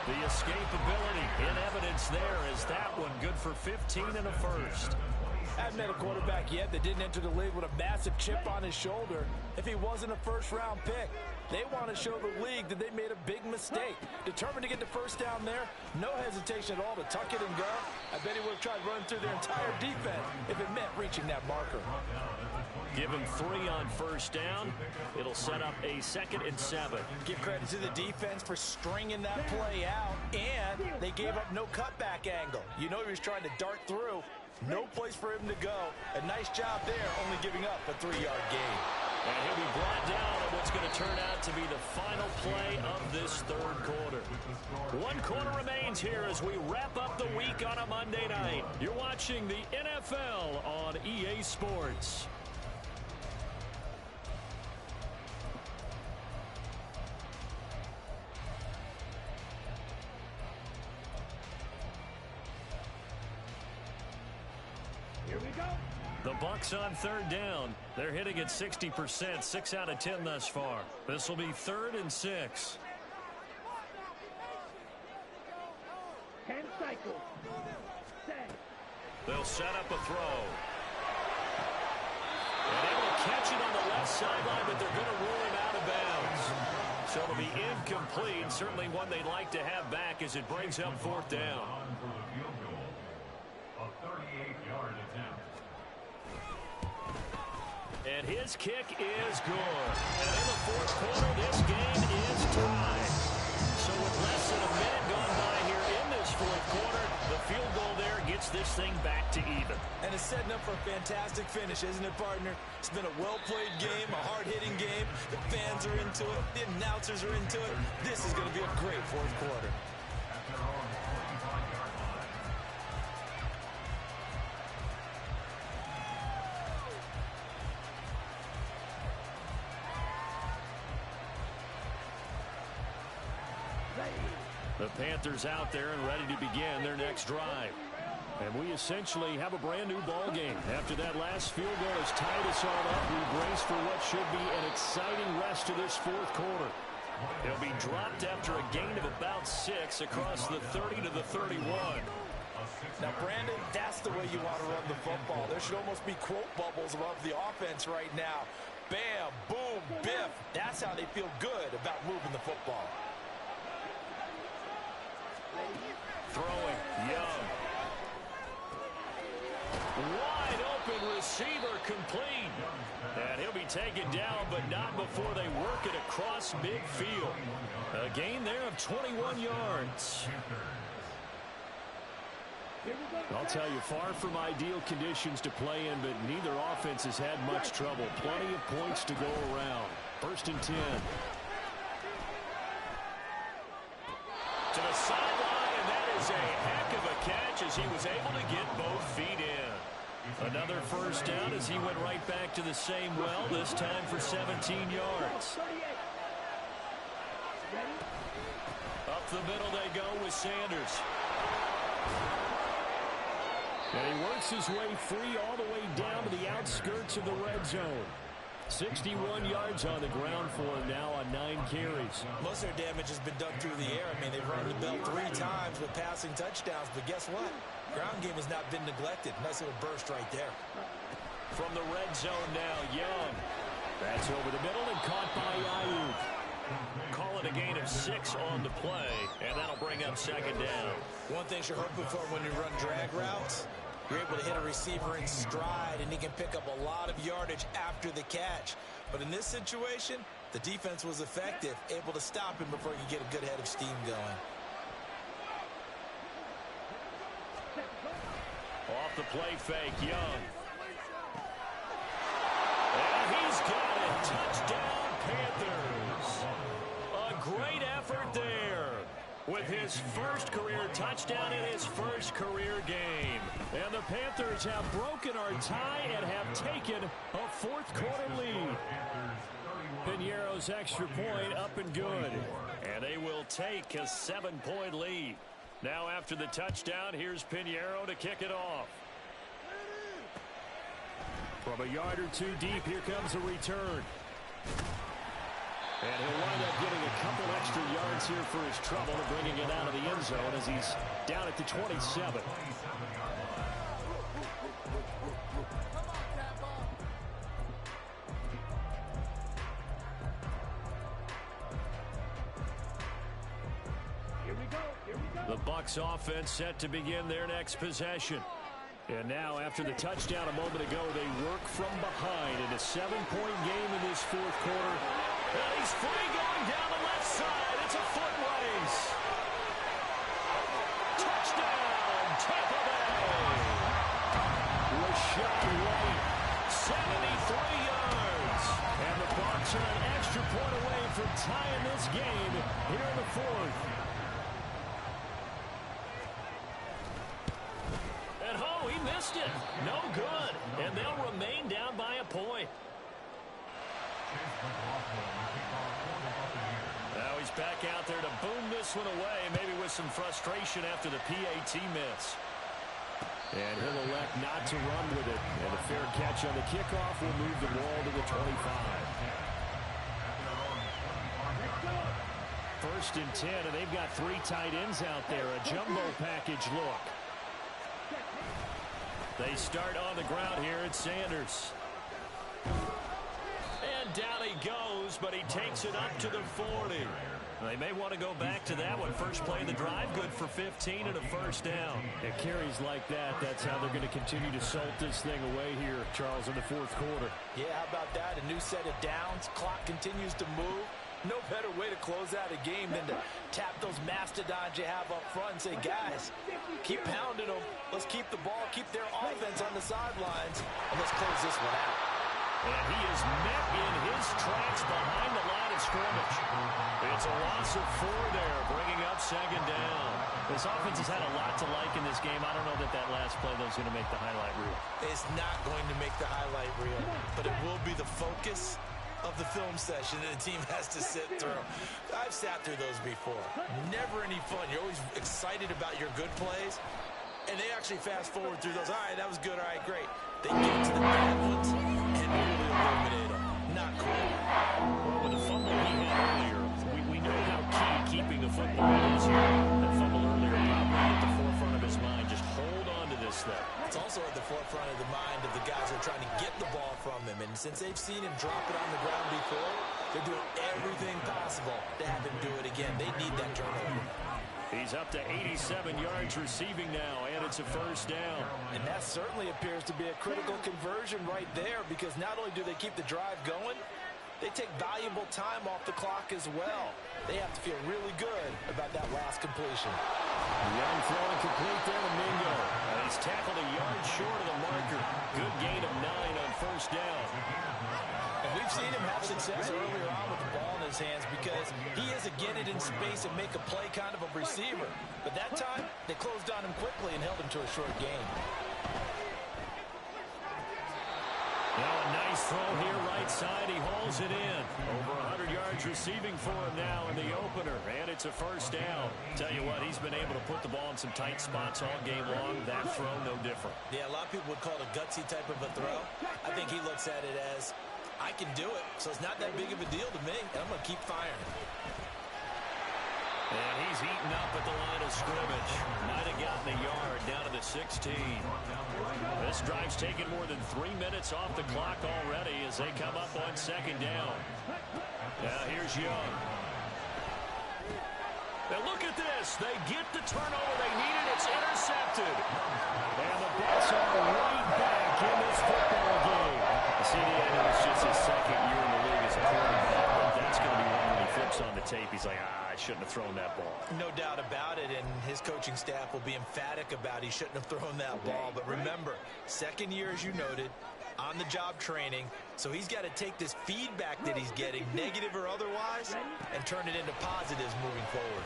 The escapability in evidence there as that one good for 15 and a first. I haven't met a quarterback yet that didn't enter the league with a massive chip on his shoulder if he wasn't a first-round pick. They want to show the league that they made a big mistake. Determined to get the first down there, no hesitation at all to tuck it and go. I bet he would have tried running through their entire defense if it meant reaching that marker. Give him 3 on first down. It'll set up a 2nd and 7. Give credit to the defense for stringing that play out, and they gave up no cutback angle. You know he was trying to dart through. No place for him to go. A nice job there, only giving up a 3-yard gain. And he'll be brought down on what's going to turn out to be the final play of this third quarter. One quarter remains here as we wrap up the week on a Monday night. You're watching the NFL on EA Sports. Here we go. The Bucks on third down. They're hitting at 60%, 6 out of 10 thus far. This will be 3rd and 6. 10 cycles. Set. They'll set up a throw. And able to catch it on the left sideline, but they're going to rule him out of bounds. So it'll be incomplete. Certainly one they'd like to have back as it brings up 4th down. And his kick is good. And in the 4th quarter, this game is tied. So with less than a minute gone by here in this 4th quarter, the field goal there gets this thing back to even. And it's setting up for a fantastic finish, isn't it, partner? It's been a well-played game, a hard-hitting game. The fans are into it. The announcers are into it. This is going to be a great 4th quarter. The Panthers out there and ready to begin their next drive. And we essentially have a brand new ball game. After that last field goal has tied us all up, we brace for what should be an exciting rest of this 4th quarter. He'll be dropped after a gain of about 6 across the 30 to the 31. Now, Brandon, that's the way you want to run the football. There should almost be quote bubbles above the offense right now. Bam, boom, biff. That's how they feel good about moving the football. Throwing, Young. Wide open receiver complete. And he'll be taken down, but not before they work it across midfield. A gain there of 21 yards. I'll tell you, far from ideal conditions to play in, but neither offense has had much trouble. Plenty of points to go around. 1st and 10. To the sideline, and that is a heck of a catch as he was able to get both feet in. Another 1st down as he went right back to the same well, this time for 17 yards. Up the middle they go with Sanders. And he works his way free all the way down to the outskirts of the red zone. 61 yards on the ground for him now on 9 carries. Most of their damage has been done through the air. I mean, they've run the bell 3 times with passing touchdowns, but guess what? Ground game has not been neglected. Nice little burst right there. From the red zone now, Young. That's over the middle and caught by Ayuk. Call it a gain of 6 on the play, and that'll bring up 2nd down. One thing you're hoping for when you run drag routes, you're able to hit a receiver in stride, and he can pick up a lot of yardage after the catch. But in this situation, the defense was effective, able to stop him before he could get a good head of steam going. Off the play fake, Young. And he's got it. Touchdown, Panthers. A great effort there with his 1st career touchdown in his 1st career game. And the Panthers have broken our tie and have taken a 4th quarter lead. Piñeiro's extra point up and good. And they will take a 7-point lead. Now after the touchdown, here's Piñeiro to kick it off. From a yard or 2 deep, here comes a return. And he'll wind up getting a couple extra yards here for his trouble and bringing it out of the end zone as he's down at the 27. The Bucks offense set to begin their next possession. And now, after the touchdown a moment ago, they work from behind in a 7-point game in this 4th quarter. And he's free going down the left side. It's a foot race. Touchdown, Tampa Bay. Rashad White, 73 yards. And the tying this game here in the fourth. And oh, he missed it. No good. And they'll remain down by a point. Now he's back out there to boom this one away, maybe with some frustration after the PAT miss. And he'll elect not to run with it. And a fair catch on the kickoff will move the ball to the 25. First and 10, and they've got 3 tight ends out there. A jumbo package look. They start on the ground here at Sanders. And down he goes, but he takes it up to the 40. They may want to go back to that one. First play of the drive, good for 15 and a first down. It carries like that. That's how they're going to continue to salt this thing away here, Charles, in the fourth quarter. Yeah, how about that? A new set of downs. Clock continues to move. No better way to close out a game than to tap those mastodons you have up front and say, guys, keep pounding them. Let's keep the ball, keep their offense on the sidelines, and let's close this one out. And he is met in his tracks behind the line of scrimmage. It's a loss of 4 there, bringing up second down. This offense has had a lot to like in this game. I don't know that that last play, though, is going to make the highlight reel. It's not going to make the highlight reel, but it will be the focus of the film session that the team has to sit through. I've sat through those before. Never any fun. You're always excited about your good plays, and they actually fast forward through those. All right, that was good. All right, great. They get to the bad ones and really eliminate them. Not cool. Well, with the fumble he had earlier, we know how key keeping the football is here. That fumble earlier probably at the forefront of his mind. Just hold on to this thing. It's also at the forefront of the mind of the guys who are trying to get the ball from him. And since they've seen him drop it on the ground before, they're doing everything possible to have him do it again. They need that turnover. He's up to 87 yards receiving now, and it's a first down. And that certainly appears to be a critical conversion right there, because not only do they keep the drive going, they take valuable time off the clock as well. They have to feel really good about that last completion. Young throwing complete there to Mingo. And he's tackled a yard short of the marker. Good gain of 9 on first down. And we've seen him have success earlier on with the ball in his hands because he is a get it in space and make a play kind of a receiver. But that time, they closed on him quickly and held him to a short gain. Now a nice throw here right side. He hauls it in. Over 100 yards receiving for him now in the opener. And it's a first down. Tell you what, he's been able to put the ball in some tight spots all game long. That throw, no different. Yeah, a lot of people would call it a gutsy type of a throw. I think he looks at it as, I can do it, so it's not that big of a deal to me, and I'm going to keep firing. And he's eaten up at the line of scrimmage. Might have gotten a yard down to the 16. This drive's taken more than 3 minutes off the clock already as they come up on second down. Now here's Young. Now look at this. They get the turnover they needed. It's intercepted. And the Bucks are right back in this football game. CDN is just his second year in the league as a quarterback, but that's going to be one when he flips on the tape. He's like, I shouldn't have thrown that ball. No doubt about it, and his coaching staff will be emphatic about he shouldn't have thrown that ball. But remember, second year, as you noted, on-the-job training, so he's got to take this feedback that he's getting, negative or otherwise, and turn it into positives moving forward.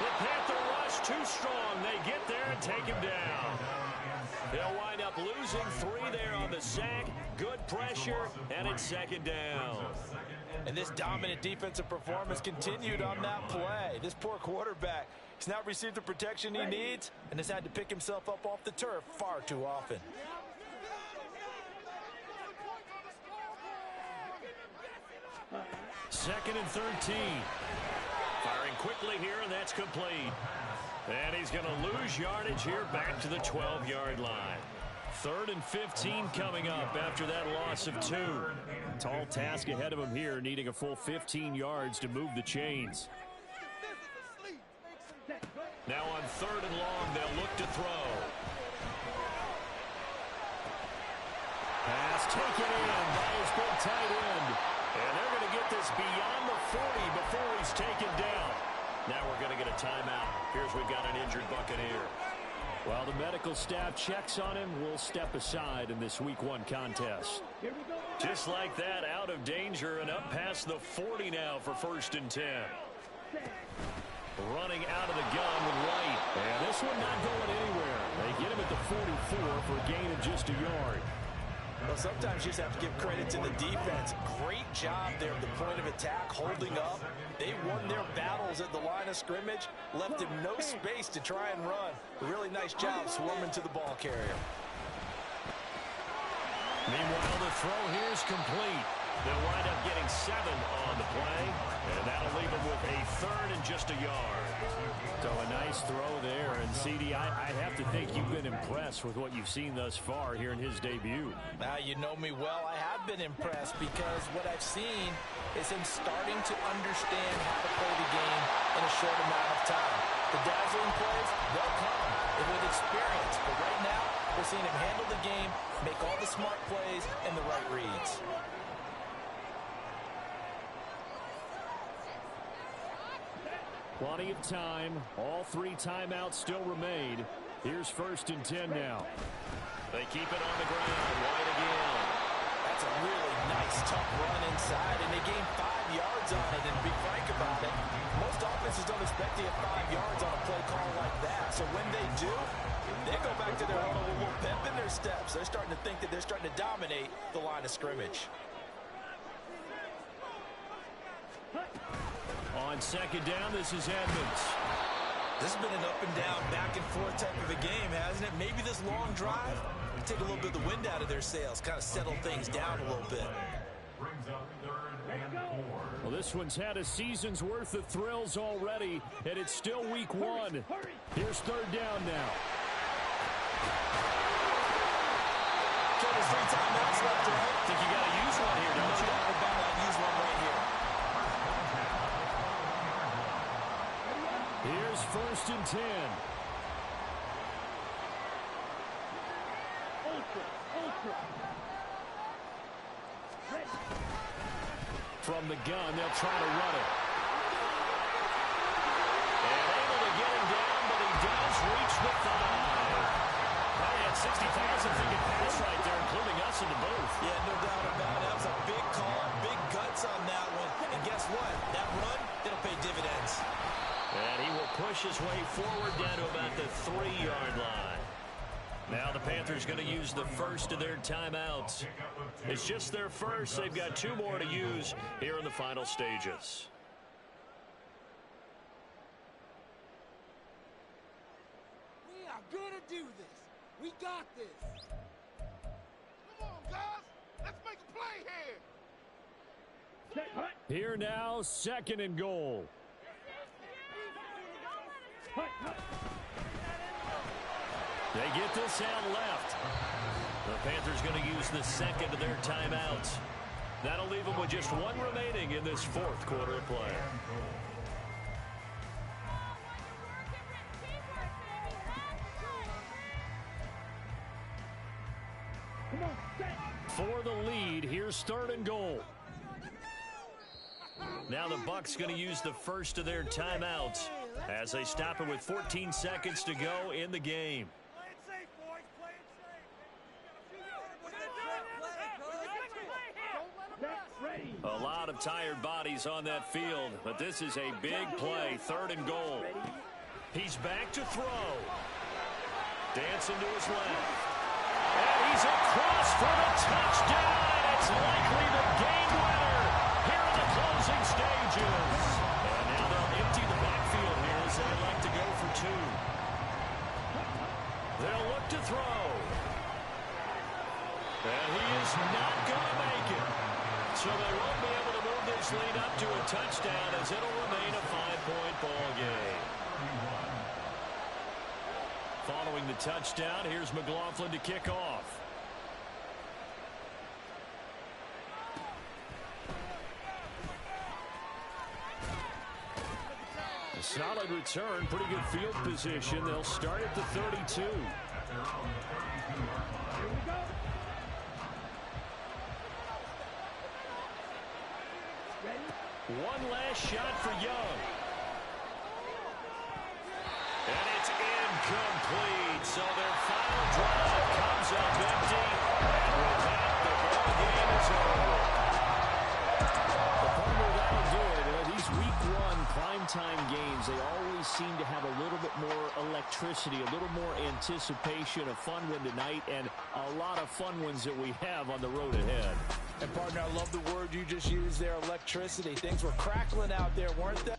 The Panther rush too strong. They get there and take him down. They'll wind up losing 3 there on the sack. Good pressure, and it's second down. And this dominant defensive performance continued on that play. This poor quarterback, he's not received the protection he needs and has had to pick himself up off the turf far too often. Second and 13. Firing quickly here, and that's complete. And he's going to lose yardage here back to the 12-yard line. 3rd and 15 coming up after that loss of 2. Tall task ahead of him here, needing a full 15 yards to move the chains. Now on 3rd and long, they'll look to throw. Pass taken in by his big tight end. And they're going to get this beyond the 40 before he's taken down. Now we're going to get a timeout. Here's we've got an injured Buccaneer. While the medical staff checks on him, we'll step aside in this Week 1 contest. Just like that, out of danger and up past the 40 now for 1st and 10. Running out of the gun with White. And this one not going anywhere. They get him at the 44 for a gain of just a yard. Well, sometimes you just have to give credit to the defense. Great job there at the point of attack, holding up. They won their battles at the line of scrimmage, left him no space to try and run. A really nice job swarming to the ball carrier. Meanwhile, the throw here is complete. They'll wind up getting 7 on the play, and that'll leave them with a 3rd and just a yard. So a nice throw there, and CD, I have to think you've been impressed with what you've seen thus far here in his debut. You know me well. I have been impressed because what I've seen is him starting to understand how to play the game in a short amount of time. The dazzling plays, they'll come with experience, but right now we're seeing him handle the game, make all the smart plays and the right reads. Plenty of time. All 3 timeouts still remain. Here's 1st and 10 now. They keep it on the ground. White again. That's a really nice, tough run inside, and they gain 5 yards on it. And to be frank about it, most offenses don't expect to get 5 yards on a play call like that. So when they do, they go back to their huddle with a little pep in their steps. They're starting to think that they're starting to dominate the line of scrimmage. On 2nd down, this is Edmonds. This has been an up and down, back and forth type of a game, hasn't it? Maybe this long drive will take a little bit of the wind out of their sails, kind of settle things down a little bit. Well, this one's had a season's worth of thrills already, and it's still Week 1. Here's 3rd down now. Okay, there's 3 timeouts left, right? I think you got to use one here, don't you? Use one right here. Here's 1st and 10. From the gun, they'll try to run it. And able to get him down, but he does reach the 5. They had 60,000 thinking pass right there, including us in the booth. Yeah, no doubt about it. That was a big call, big guts on that one. And guess what? That run, it'll pay dividends. And he will push his way forward down to about the 3-yard line. Now the Panthers going to use the first of their timeouts. It's just their first. They've got 2 more to use here in the final stages. We are going to do this. We got this. Come on, guys. Let's make a play here. Here now, 2nd and goal. They get this out left. The Panthers going to use the 2nd of their timeouts. That'll leave them with just 1 remaining in this 4th quarter of play. For the lead, here's 3rd and goal. Now the Bucks going to use the first of their timeouts as they stop it with 14 seconds to go in the game. A lot of tired bodies on that field, but this is a big play, 3rd and goal. He's back to throw. Dancing to his left. And he's across for the touchdown, and it's likely the game winner here in the closing stages. And now they'll empty the backfield here as they elect to go for 2. They'll look to throw. And he is not going to make it. So they won't be able to move this lead up to a touchdown as it'll remain a 5-point ball game. Following the touchdown, here's McLaughlin to kick off. A solid return, pretty good field position. They'll start at the 32. One last shot for Young. And it's incomplete. So crowd comes up empty. And with that, the ball game is over. The partner, that'll do it. These week one primetime games, they always seem to have a little bit more electricity, a little more anticipation. A fun one tonight, and a lot of fun ones that we have on the road ahead. And, partner, I love the word you just used there, electricity. Things were crackling out there, weren't they?